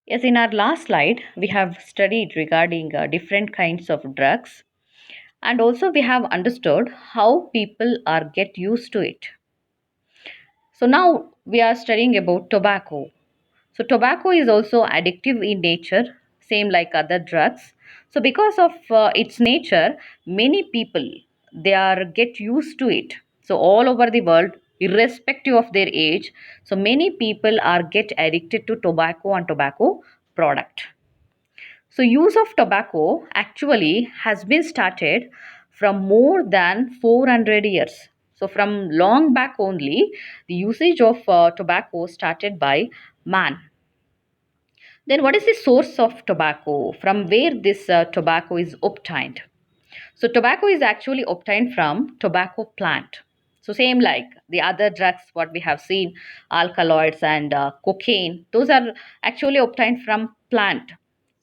Yes, in our last slide, we have studied regarding different kinds of drugs, and also we have understood how people are get used to it. So now we are studying about tobacco. So tobacco is also addictive in nature, same like other drugs. So because of its nature, many people they are get used to it. So all over the world, irrespective of their age, so many people are get addicted to tobacco and tobacco product. So, use of tobacco actually has been started from more than 400 years. So, from long back only, the usage of tobacco started by man. Then, what is the source of tobacco? From where this tobacco is obtained? So, tobacco is actually obtained from tobacco plant. So, same like the other drugs, what we have seen, alkaloids and cocaine, those are actually obtained from plant.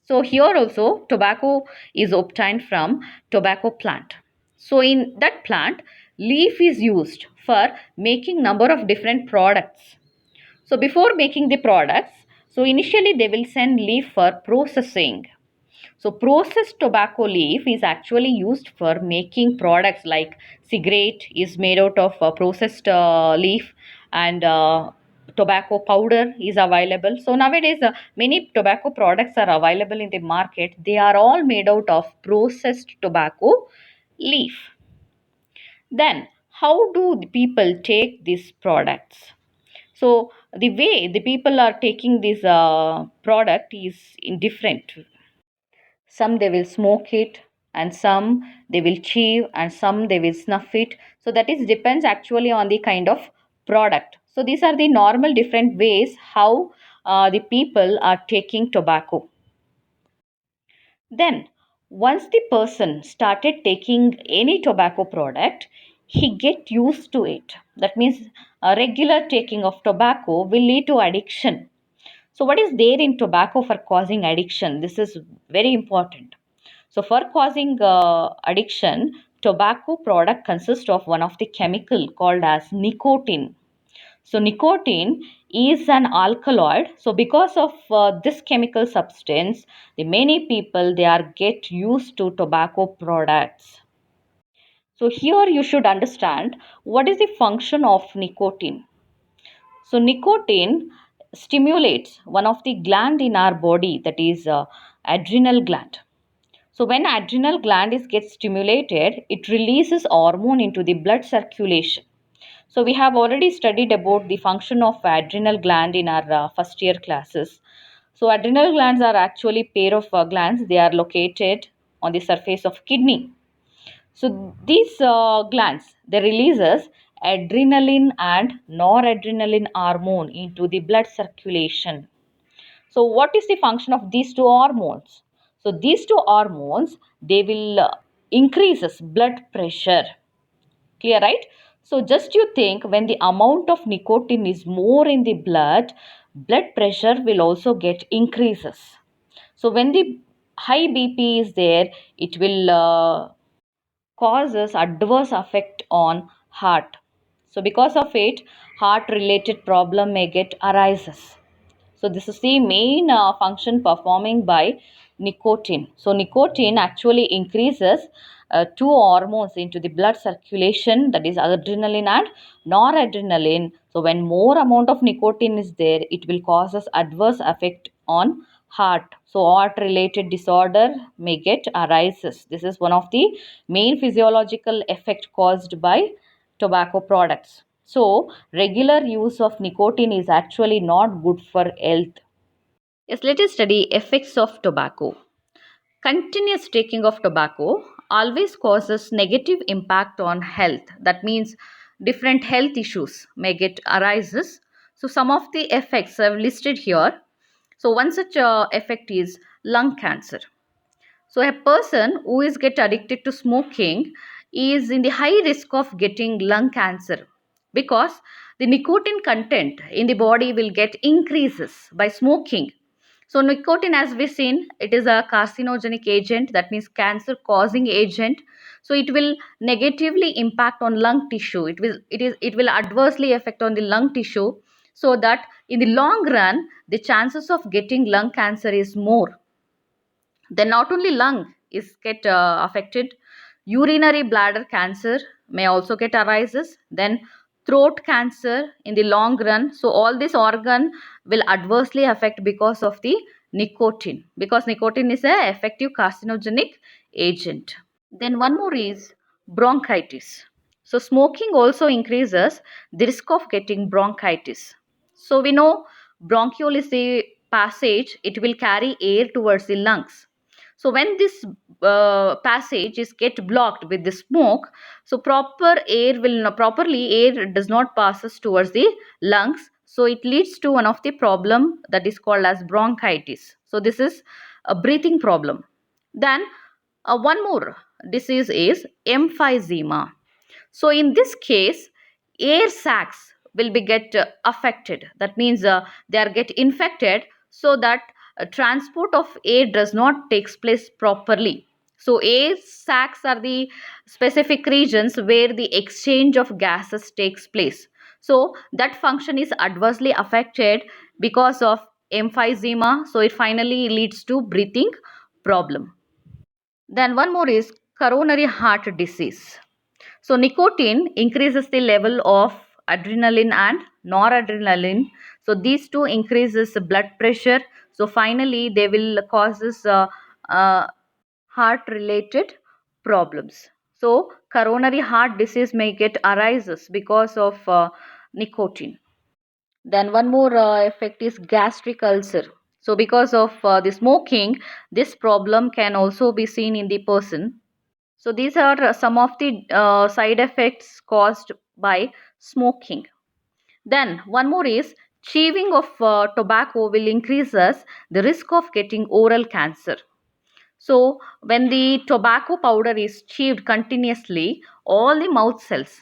So, here also tobacco is obtained from tobacco plant. So, in that plant, leaf is used for making number of different products. So, before making the products, so initially they will send leaf for processing. So processed tobacco leaf is actually used for making products like cigarette is made out of processed leaf and tobacco powder is available. So nowadays many tobacco products are available in the market. They are all made out of processed tobacco leaf. Then how do the people take these products? So the way the people are taking this product is different. Some they will smoke it, and some they will chew, and some they will snuff it. So that is depends actually on the kind of product. So these are the normal different ways how the people are taking tobacco. Then once the person started taking any tobacco product, he get used to it. That means a regular taking of tobacco will lead to addiction. So what is there in tobacco for causing addiction? This is very important. So, for causing addiction, tobacco product consists of one of the chemical called as nicotine. So, nicotine is an alkaloid. So, because of this chemical substance, the many people they are get used to tobacco products. So, here you should understand what is the function of nicotine. So, nicotine stimulates one of the gland in our body, that is adrenal gland. So when adrenal gland is gets stimulated, it releases hormone into the blood circulation. So we have already studied about the function of adrenal gland in our first year classes. So adrenal glands are actually pair of glands. They are located on the surface of kidney. So these glands they releases adrenaline and noradrenaline hormone into the blood circulation. So what is the function of these two hormones? So these two hormones they will increases blood pressure. Clear, right? So just you think when the amount of nicotine is more in the blood pressure will also get increases. So when the high BP is there, it will causes adverse effect on heart. So because of it, heart related problem may get arises. So this is the main function performing by nicotine. So nicotine actually increases two hormones into the blood circulation, that is adrenaline and noradrenaline. So when more amount of nicotine is there, it will causes adverse effect on heart. So heart related disorder may get arises. This is one of the main physiological effect caused by tobacco products. So, regular use of nicotine is actually not good for health. Yes, let us study effects of tobacco. Continuous taking of tobacco always causes negative impact on health. That means different health issues may get arises. So, some of the effects I've listed here. So, one such effect is lung cancer. So a person who is get addicted to smoking is in the high risk of getting lung cancer because the nicotine content in the body will get increases by smoking. So nicotine, as we've seen, it is a carcinogenic agent, that means cancer causing agent. So it will negatively impact on lung tissue. It will adversely affect on the lung tissue. so that in the long run the chances of getting lung cancer is more. Then not only lung is get affected, urinary bladder cancer may also get arises. Then throat cancer in the long run. So all this organ will adversely affect because of the nicotine, because nicotine is a effective carcinogenic agent. Then one more is bronchitis. So smoking also increases the risk of getting bronchitis. So we know bronchiole is the passage, it will carry air towards the lungs. So when this passage is get blocked with the smoke, so properly air does not passes towards the lungs. So it leads to one of the problem that is called as bronchitis. So this is a breathing problem. Then one more disease is emphysema. So in this case, air sacs will be get affected. That means they are get infected, so that transport of air does not takes place properly. So air sacs are the specific regions where the exchange of gases takes place. So that function is adversely affected because of emphysema. So it finally leads to breathing problem. Then one more is coronary heart disease. So nicotine increases the level of adrenaline and noradrenaline. So these two increases the blood pressure. So finally they will causes uh, heart related problems. So coronary heart disease may get arises because of nicotine. Then one more effect is gastric ulcer. So because of the smoking, this problem can also be seen in the person. So these are some of the side effects caused by smoking. Then one more is chewing of tobacco will increases the risk of getting oral cancer. So when the tobacco powder is chewed continuously, all the mouth cells,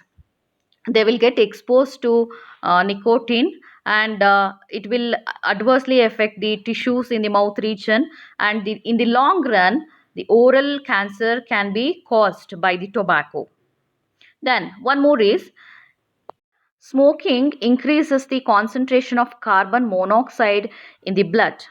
they will get exposed to nicotine, and it will adversely affect the tissues in the mouth region, and in the long run the oral cancer can be caused by the tobacco. Then one more is smoking increases the concentration of carbon monoxide in the blood.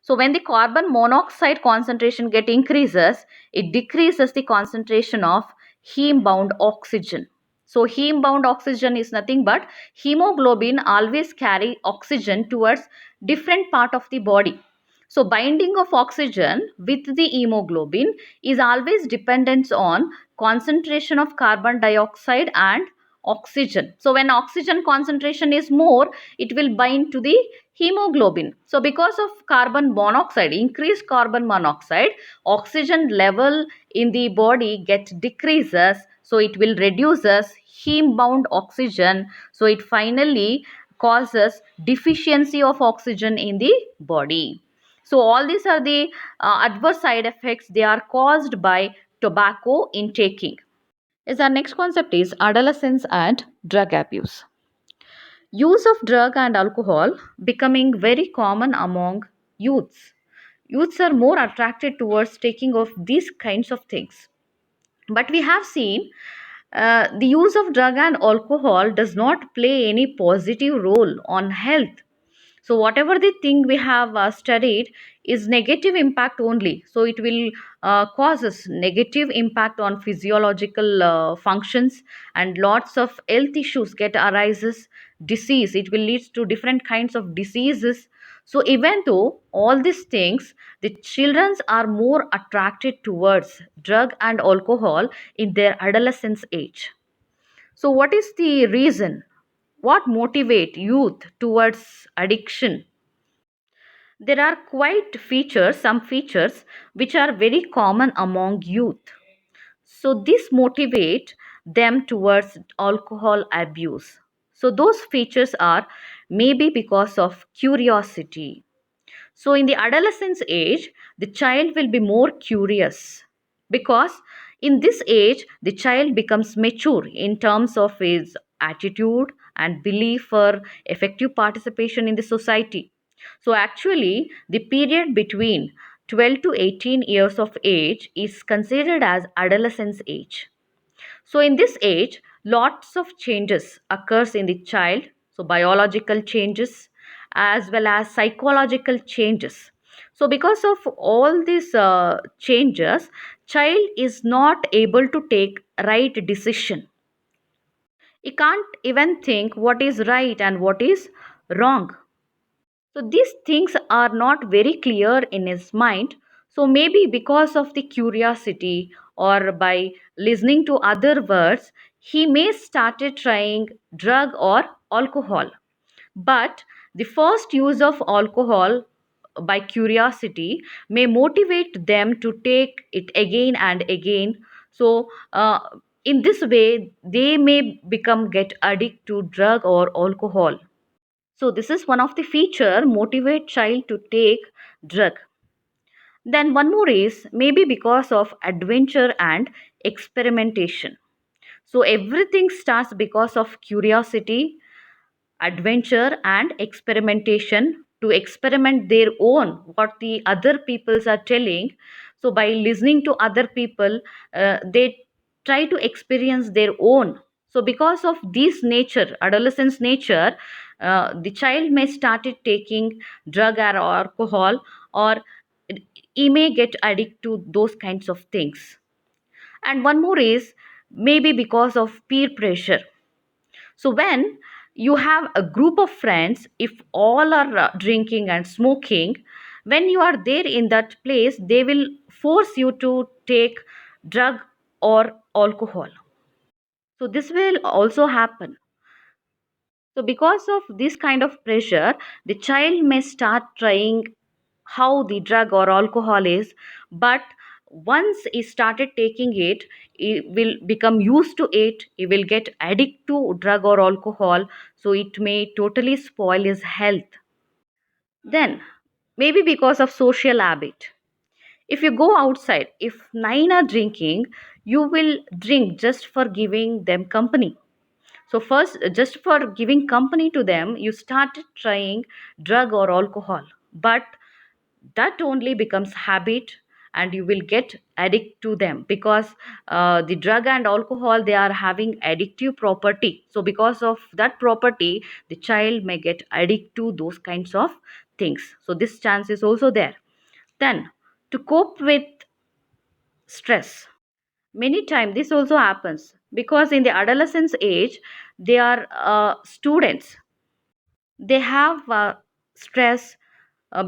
So when the carbon monoxide concentration get increases, it decreases the concentration of heme bound oxygen. So heme bound oxygen is nothing but hemoglobin always carry oxygen towards different part of the body. So binding of oxygen with the hemoglobin is always dependent on concentration of carbon dioxide and oxygen. So when oxygen concentration is more, it will bind to the hemoglobin. So because of carbon monoxide, increased carbon monoxide, oxygen level in the body get decreases. So it will reduces heme bound oxygen. So it finally causes deficiency of oxygen in the body. So all these are the adverse side effects. They are caused by tobacco intaking. Yes, our next concept is adolescence and drug abuse. Use of drug and alcohol becoming very common among youths. Youths are more attracted towards taking of these kinds of things. But we have seen the use of drug and alcohol does not play any positive role on health. So whatever the thing we have studied is negative impact only. So it will causes negative impact on physiological functions, and lots of health issues get arises, disease, it will lead to different kinds of diseases. So even though all these things, the children are more attracted towards drug and alcohol in their adolescence age. So what is the reason? What motivate youth towards addiction? There are quite features, some features which are very common among youth. So this motivate them towards alcohol abuse. So those features are maybe because of curiosity. So, in the adolescence age, the child will be more curious, because in this age, the child becomes mature in terms of his attitude and belief for effective participation in the society. So, actually, the period between 12 to 18 years of age is considered as adolescence age. So in this age, lots of changes occurs in the child. so biological changes as well as psychological changes. So because of all these changes, child is not able to take right decision. He can't even think what is right and what is wrong. So these things are not very clear in his mind. So maybe because of the curiosity or by listening to other words, he may started trying drug or alcohol. But the first use of alcohol by curiosity may motivate them to take it again and again. So in this way, they may become get addicted to drug or alcohol. So this is one of the feature motivate child to take drug. Then one more is maybe because of adventure and experimentation. So everything starts because of curiosity, adventure and experimentation, to experiment their own what the other peoples are telling. So by listening to other people, they try to experience their own. So because of this nature, adolescence nature, the child may started taking drug or alcohol, or he may get addicted to those kinds of things. And one more is maybe because of peer pressure. So when you have a group of friends, if all are drinking and smoking, when you are there in that place, they will force you to take drug or alcohol. So this will also happen. So because of this kind of pressure, the child may start trying how the drug or alcohol is, but once he started taking it, he will become used to it, he will get addicted to drug or alcohol, so it may totally spoil his health. Then maybe because of social habit. If you go outside, if nine are drinking, you will drink just for giving them company. So first, just for giving company to them, you started trying drug or alcohol. But that only becomes habit, and you will get addicted to them, because the drug and alcohol, they are having addictive property. So because of that property, the child may get addicted to those kinds of things. So this chance is also there. Then to cope with stress, many times this also happens because in the adolescence age, they are students, they have stress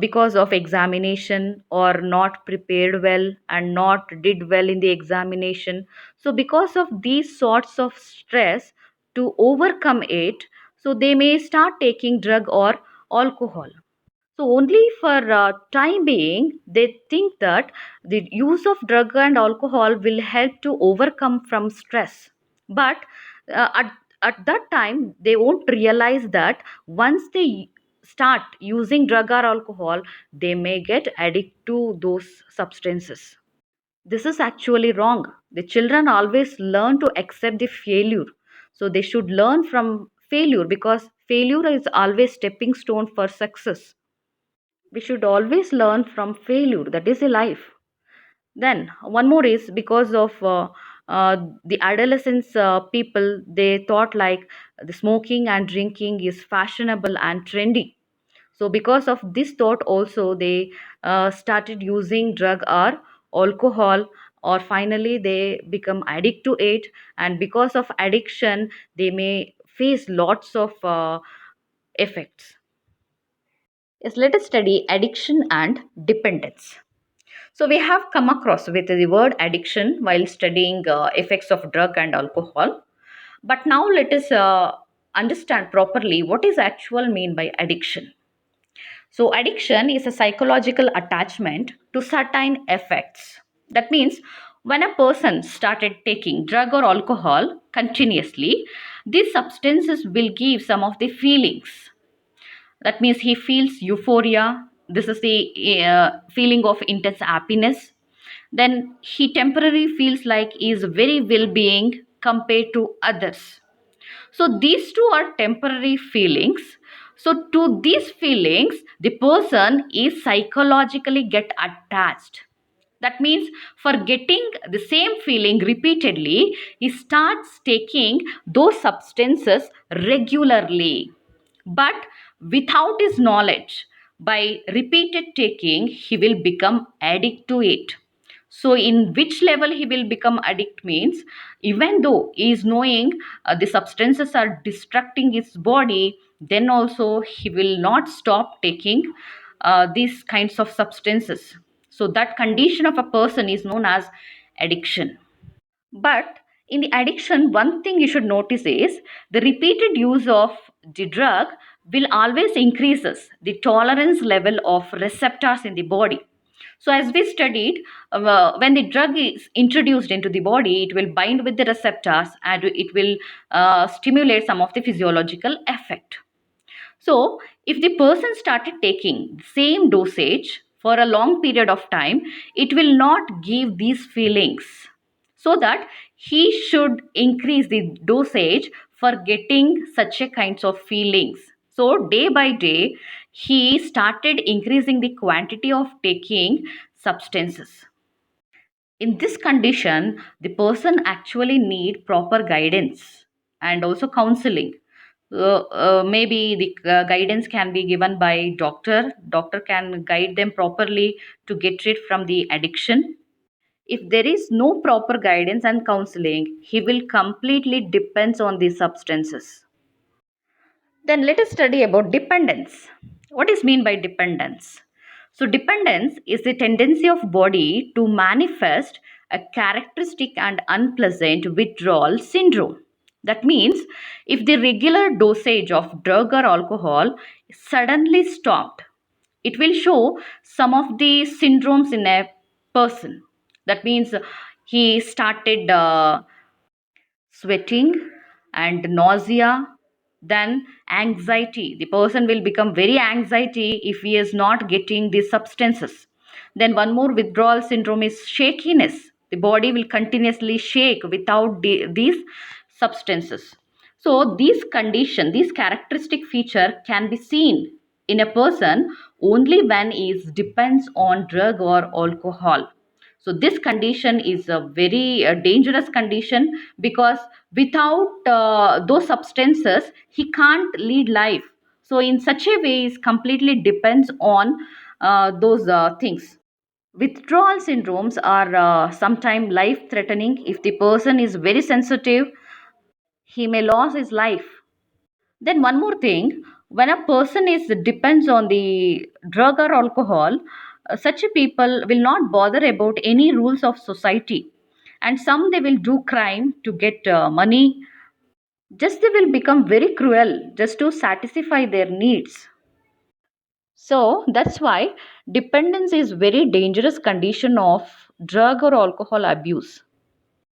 because of examination or not prepared well and not did well in the examination. So because of these sorts of stress, to overcome it, so they may start taking drug or alcohol. So only for time being, they think that the use of drug and alcohol will help to overcome from stress. But at that time, they won't realize that once they start using drug or alcohol, they may get addicted to those substances. This is actually wrong. The children always learn to accept the failure. So they should learn from failure, because failure is always stepping stone for success. We should always learn from failure. That is a life. Then one more is because of the adolescents people, they thought like the smoking and drinking is fashionable and trendy. So because of this thought also, they started using drug or alcohol, or finally they become addicted to it. And because of addiction, they may face lots of effects. Yes, let us study addiction and dependence. So we have come across with the word addiction while studying effects of drug and alcohol. But now let us understand properly what is actual mean by addiction. So addiction is a psychological attachment to certain effects. That means when a person started taking drug or alcohol continuously, these substances will give some of the feelings. That means he feels euphoria. This is the feeling of intense happiness. Then he temporarily feels like he is very well-being compared to others. So these two are temporary feelings. So to these feelings, the person is psychologically get attached. That means for getting the same feeling repeatedly, he starts taking those substances regularly. But without his knowledge, by repeated taking, he will become addict to it. So in which level he will become addict means, even though he is knowing the substances are destructing his body, then also he will not stop taking these kinds of substances. So that condition of a person is known as addiction. But in the addiction, one thing you should notice is the repeated use of the drug will always increases the tolerance level of receptors in the body. So as we studied, when the drug is introduced into the body, it will bind with the receptors and it will stimulate some of the physiological effect. So, if the person started taking the same dosage for a long period of time, it will not give these feelings. So that he should increase the dosage for getting such a kinds of feelings. So, day by day, he started increasing the quantity of taking substances. In this condition, the person actually need proper guidance and also counseling. Maybe the guidance can be given by doctor can guide them properly to get rid from the addiction. If there is no proper guidance and counseling, he will completely depends on these substances. Then let us study about dependence. What is mean by dependence? So dependence is the tendency of body to manifest a characteristic and unpleasant withdrawal syndrome. That means if the regular dosage of drug or alcohol suddenly stopped, it will show some of the syndromes in a person. That means he started sweating and nausea, then anxiety. The person will become very anxiety if he is not getting these substances. Then one more withdrawal syndrome is shakiness. The body will continuously shake without these substances. So these characteristic feature can be seen in a person only when he depends on drug or alcohol. So this condition is a very dangerous condition, because without those substances he can't lead life. So in such a way is completely depends on those things. Withdrawal syndromes are sometimes life threatening. If the person is very sensitive, he may lose his life. Then one more thing, when a person is depends on the drug or alcohol, such a people will not bother about any rules of society, and some they will do crime to get money. Just they will become very cruel just to satisfy their needs. So that's why dependence is very dangerous condition of drug or alcohol abuse.